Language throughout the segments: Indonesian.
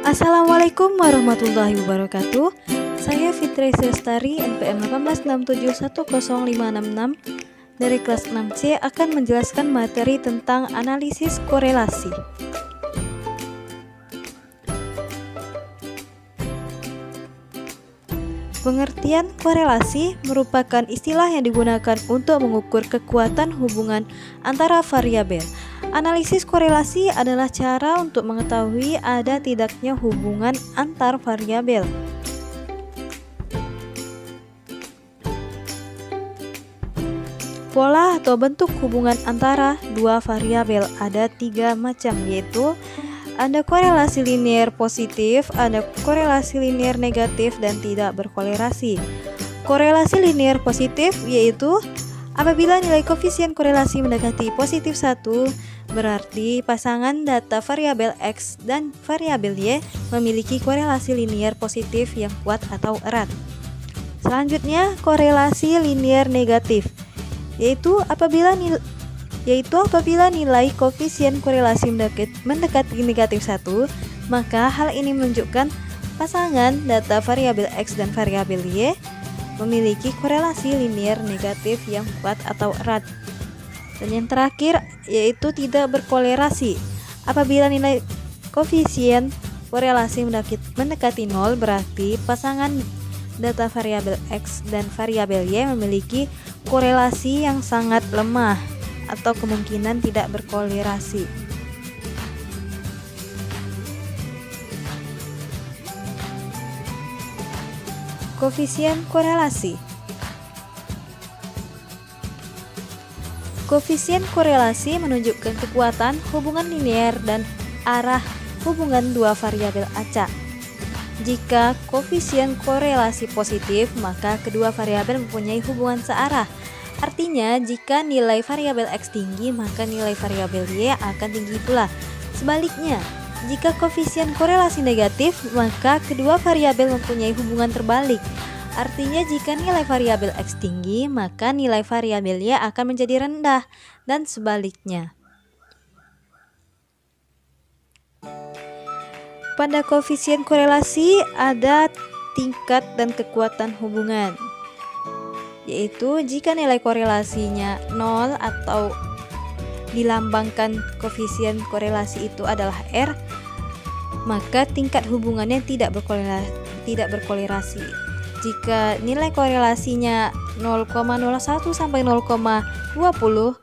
Assalamualaikum warahmatullahi wabarakatuh. Saya Fitri Sestari, NPM 186710566 dari kelas 6C akan menjelaskan materi tentang analisis korelasi. Pengertian korelasi merupakan istilah yang digunakan untuk mengukur kekuatan hubungan antara variabel. Analisis korelasi adalah cara untuk mengetahui ada tidaknya hubungan antar variabel. Pola atau bentuk hubungan antara dua variabel ada tiga macam, yaitu ada korelasi linier positif, ada korelasi linier negatif, dan tidak berkorelasi. Korelasi linier positif yaitu apabila nilai koefisien korelasi mendekati positif 1, berarti pasangan data variabel X dan variabel Y memiliki korelasi linier positif yang kuat atau erat. Selanjutnya, korelasi linier negatif yaitu apabila nilai koefisien korelasi mendekati negatif 1, maka hal ini menunjukkan pasangan data variabel X dan variabel Y memiliki korelasi linier negatif yang kuat atau erat. Dan yang terakhir yaitu tidak berkorelasi. Apabila nilai koefisien korelasi mendekati 0, berarti pasangan data variabel X dan variabel Y memiliki korelasi yang sangat lemah atau kemungkinan tidak berkorelasi. Koefisien korelasi. Koefisien korelasi menunjukkan kekuatan hubungan linier dan arah hubungan dua variabel acak. Jika koefisien korelasi positif, maka kedua variabel mempunyai hubungan searah. Artinya, jika nilai variabel X tinggi, maka nilai variabel Y akan tinggi pula. Sebaliknya, jika koefisien korelasi negatif, maka kedua variabel mempunyai hubungan terbalik. Artinya, jika nilai variabel X tinggi, maka nilai variabel Y akan menjadi rendah, dan sebaliknya. Pada koefisien korelasi ada tingkat dan kekuatan hubungan, yaitu jika nilai korelasinya 0 atau dilambangkan koefisien korelasi itu adalah R, maka tingkat hubungannya tidak berkorelasi. Jika nilai korelasinya 0,01 sampai 0,20,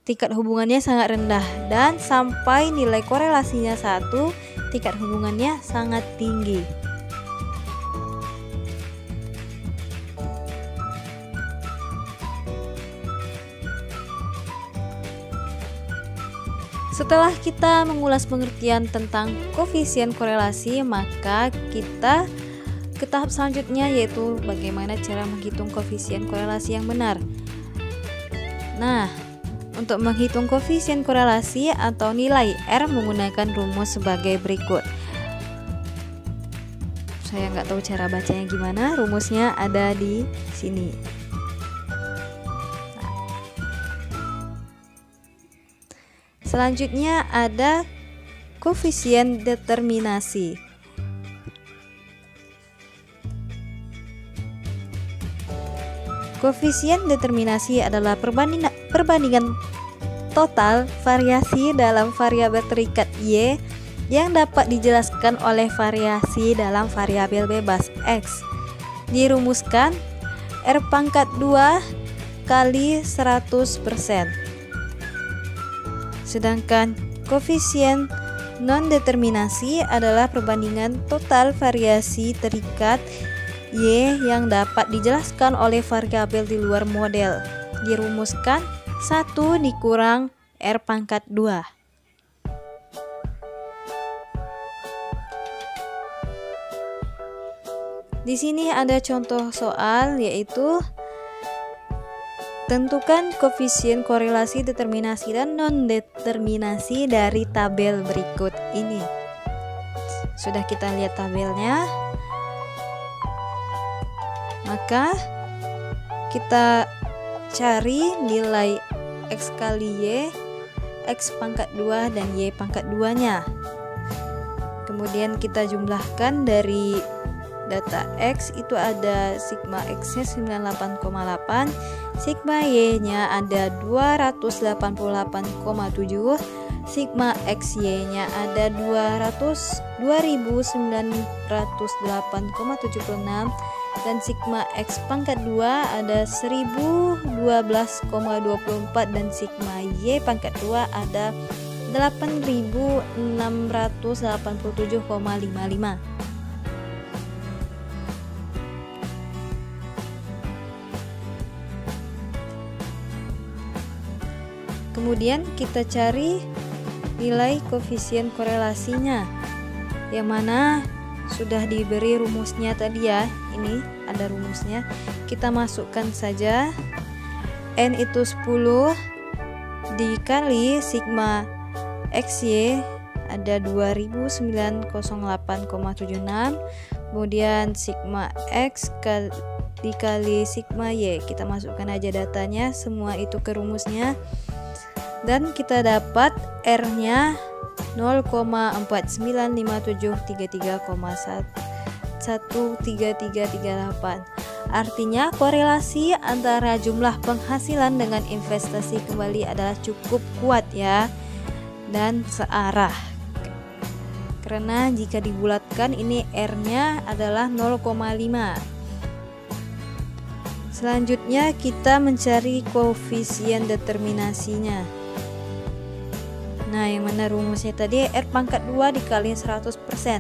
tingkat hubungannya sangat rendah, dan sampai nilai korelasinya 1, tingkat hubungannya sangat tinggi. Setelah kita mengulas pengertian tentang koefisien korelasi, maka kita ke tahap selanjutnya, yaitu bagaimana cara menghitung koefisien korelasi yang benar. Nah, untuk menghitung koefisien korelasi atau nilai R menggunakan rumus sebagai berikut. Saya nggak tahu cara bacanya gimana, rumusnya ada di sini. Selanjutnya ada koefisien determinasi. Koefisien determinasi adalah perbandingan total variasi dalam variabel terikat Y yang dapat dijelaskan oleh variasi dalam variabel bebas X. Dirumuskan R pangkat 2 kali 100%. Sedangkan koefisien non-determinasi adalah perbandingan total variasi terikat Y yang dapat dijelaskan oleh variabel di luar model. Dirumuskan 1 dikurang R pangkat 2. Di sini ada contoh soal, yaitu tentukan koefisien korelasi determinasi dan non-determinasi dari tabel berikut ini. Sudah kita lihat tabelnya, maka kita cari nilai X kali Y, X pangkat 2 dan Y pangkat 2 nya. Kemudian kita jumlahkan dari data X itu ada sigma X nya 98,8, sigma Y nya ada 288,7, sigma XY nya ada 2908,76, dan sigma X pangkat 2 ada 1012,24, dan sigma Y pangkat 2 ada 8687,55. Kemudian kita cari nilai koefisien korelasinya, yang mana sudah diberi rumusnya tadi ya. Ini ada rumusnya, kita masukkan saja. N itu 10 dikali sigma XY ada 2908,76, kemudian sigma X dikali sigma Y, kita masukkan aja datanya semua itu ke rumusnya, dan kita dapat R nya 0,495733,13338. Artinya korelasi antara jumlah penghasilan dengan investasi kembali adalah cukup kuat ya, dan searah. Karena jika dibulatkan ini R-nya adalah 0,5. Selanjutnya kita mencari koefisien determinasinya. Nah, yang mana rumusnya tadi R pangkat 2 dikali 100%.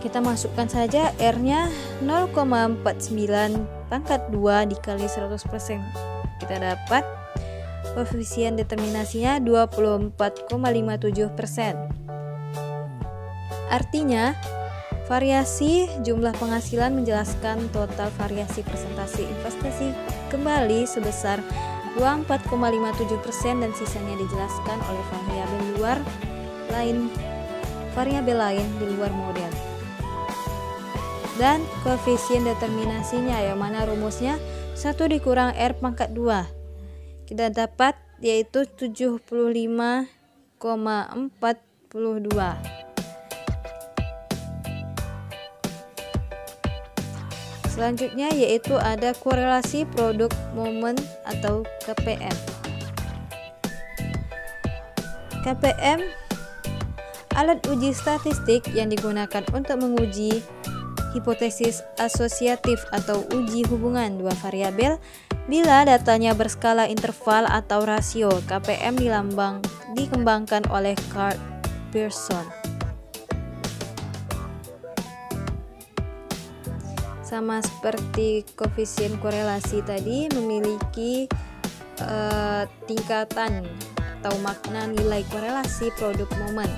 Kita masukkan saja R-nya 0,49 pangkat 2 dikali 100%. Kita dapat koefisien determinasinya 24,57%. Artinya, variasi jumlah penghasilan menjelaskan total variasi presentasi investasi kembali sebesar 24,57%, dan sisanya dijelaskan oleh variabel lain di luar model. Dan koefisien determinasinya yang mana rumusnya 1 dikurang R pangkat 2. Kita dapat yaitu 75,42. Selanjutnya yaitu ada korelasi produk momen atau KPM. KPM alat uji statistik yang digunakan untuk menguji hipotesis asosiatif atau uji hubungan dua variabel bila datanya berskala interval atau rasio. KPM dikembangkan oleh Carl Pearson. Sama seperti koefisien korelasi tadi, memiliki tingkatan atau makna nilai korelasi produk momen.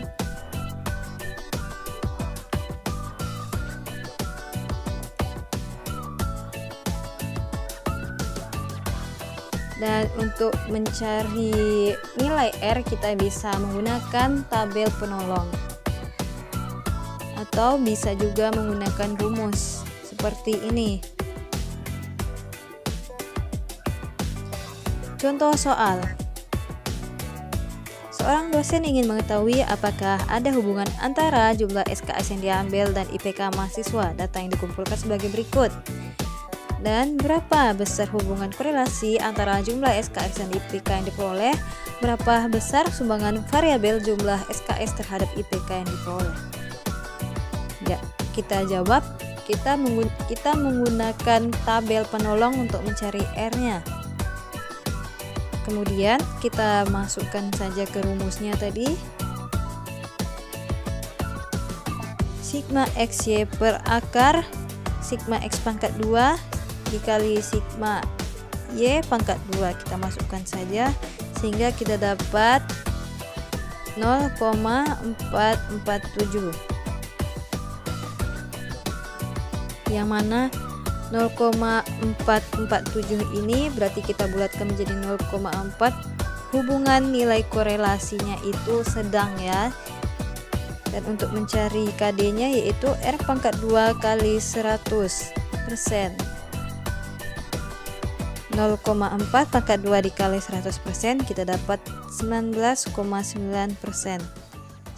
Dan untuk mencari nilai R kita bisa menggunakan tabel penolong atau bisa juga menggunakan rumus seperti ini. Contoh soal. Seorang dosen ingin mengetahui apakah ada hubungan antara jumlah SKS yang diambil dan IPK mahasiswa. Data yang dikumpulkan sebagai berikut. Dan berapa besar hubungan korelasi antara jumlah SKS dan IPK yang diperoleh? Berapa besar sumbangan variabel jumlah SKS terhadap IPK yang diperoleh? Ya, kita jawab. Kita menggunakan tabel penolong untuk mencari R-nya. Kemudian kita masukkan saja ke rumusnya tadi. Sigma XY per akar sigma X pangkat 2 dikali sigma Y pangkat 2, kita masukkan saja sehingga kita dapat 0,447, yang mana 0,447 ini berarti kita bulatkan menjadi 0,4. Hubungan nilai korelasinya itu sedang ya. Dan untuk mencari KD-nya yaitu R pangkat 2 kali 100%. 0,4 pangkat 2 dikali 100%, kita dapat 19,9%.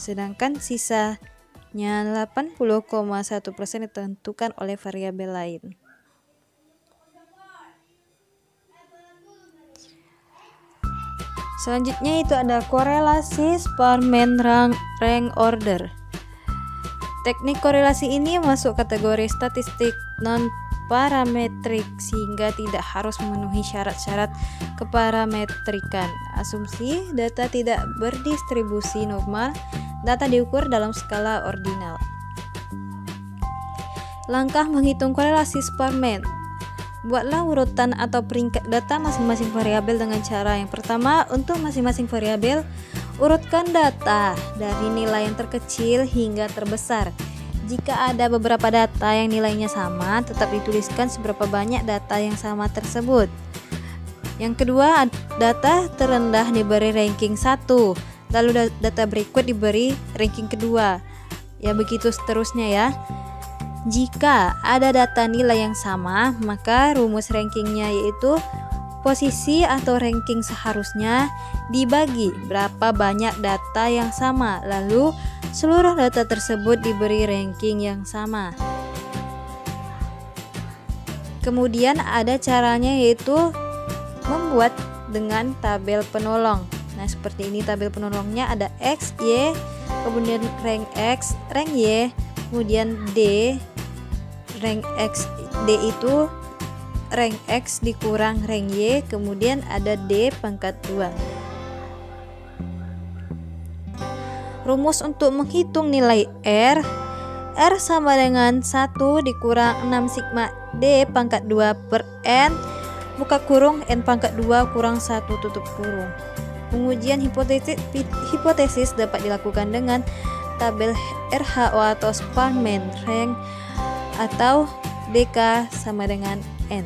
sedangkan sisanya 80,1% ditentukan oleh variabel lain. Selanjutnya itu ada korelasi Sparman rank order. Teknik korelasi ini masuk kategori statistik non-parametrik sehingga tidak harus memenuhi syarat-syarat keparametrikan. Asumsi data tidak berdistribusi normal, data diukur dalam skala ordinal. Langkah menghitung korelasi Sparman. Buatlah urutan atau peringkat data masing-masing variabel dengan cara yang pertama, untuk masing-masing variabel, urutkan data dari nilai yang terkecil hingga terbesar. Jika ada beberapa data yang nilainya sama, tetap dituliskan seberapa banyak data yang sama tersebut. Yang kedua, data terendah diberi ranking 1, lalu data berikut diberi ranking kedua. Ya begitu seterusnya ya. Jika ada data nilai yang sama, maka rumus rankingnya yaitu posisi atau ranking seharusnya dibagi berapa banyak data yang sama, lalu seluruh data tersebut diberi ranking yang sama. Kemudian ada caranya yaitu membuat dengan tabel penolong. Nah seperti ini tabel penolongnya, ada X, Y, kemudian rank X, rank Y, kemudian D, rank X, D itu rank X dikurang rank Y, kemudian ada D pangkat 2. Rumus untuk menghitung nilai R sama dengan 1 dikurang 6 sigma D pangkat 2 per N buka kurung N pangkat 2 kurang 1 tutup kurung. Pengujian hipotesis dapat dilakukan dengan tabel RHO atau Sparman rank atau DK sama dengan N.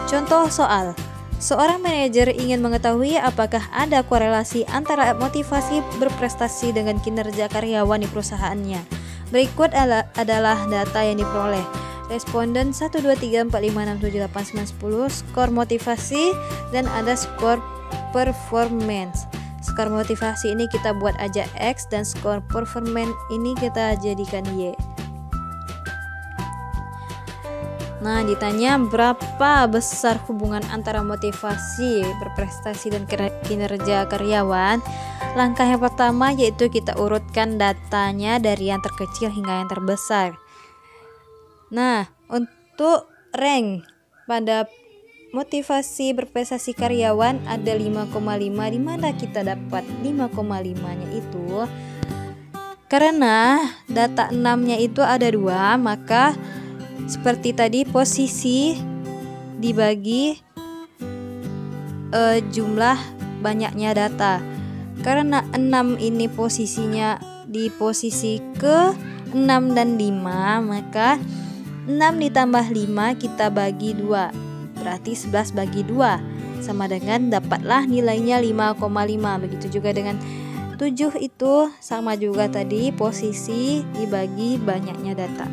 Contoh soal. Seorang manajer ingin mengetahui apakah ada korelasi antara motivasi berprestasi dengan kinerja karyawan di perusahaannya. Berikut adalah data yang diperoleh. Responden 1, 2, 3, 4, 5, 6, 7, 8, 9, 10, skor motivasi, dan ada skor performance. Skor motivasi ini kita buat aja X dan skor performance ini kita jadikan Y. Nah, ditanya berapa besar hubungan antara motivasi berprestasi dan kinerja karyawan. Langkah yang pertama yaitu kita urutkan datanya dari yang terkecil hingga yang terbesar. Nah, untuk rank pada motivasi berprestasi karyawan ada 5,5. Di mana kita dapat 5,5-nya itu? Karena data 6-nya itu ada 2, maka seperti tadi posisi dibagi jumlah banyaknya data. Karena 6 ini posisinya di posisi ke 6 dan 5, maka 6 ditambah 5 kita bagi 2, berarti 11 bagi 2 sama dengan dapatlah nilainya 5,5. Begitu juga dengan 7 itu sama juga tadi, posisi dibagi banyaknya data.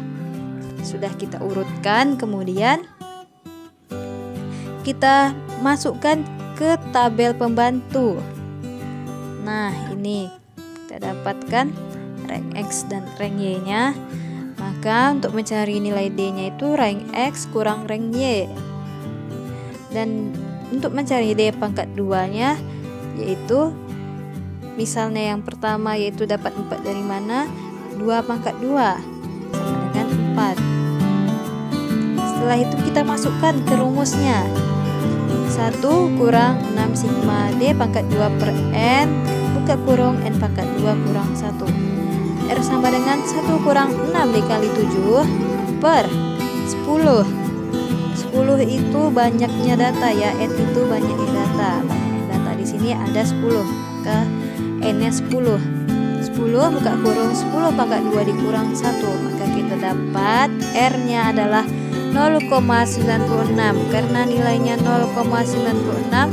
Sudah kita urutkan, kemudian kita masukkan ke tabel pembantu. Nah, ini kita dapatkan rank X dan rank Y-nya. Maka untuk mencari nilai D-nya itu rank X kurang rank Y. Dan untuk mencari D pangkat 2-nya yaitu misalnya yang pertama yaitu dapat 4 dari mana? 2 pangkat 2 sama dengan 4. Setelah itu kita masukkan ke rumusnya. 1 kurang 6 sigma D pangkat 2 per N buka kurung N pangkat 2 kurang 1. R sama dengan 1 kurang 6 dikali 7 per 10. 10 itu banyaknya data ya, N itu banyaknya data. Data di sini ada 10, ke N-nya 10. 10 buka kurung 10 pangkat 2 dikurang 1, maka kita dapat R-nya adalah 0,96. Karena nilainya 0,96,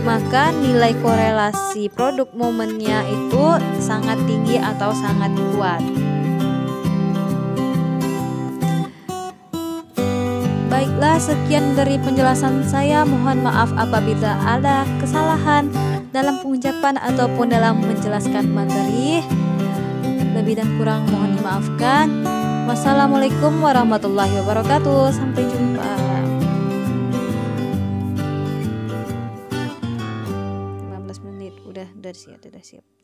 maka nilai korelasi produk momennya itu sangat tinggi atau sangat kuat. Baiklah, sekian dari penjelasan saya. Mohon maaf apabila ada kesalahan. dalam pengucapan ataupun dalam menjelaskan materi. Lebih dan kurang mohon dimaafkan. Wassalamualaikum warahmatullahi wabarakatuh. Sampai jumpa. 15 menit udah siap.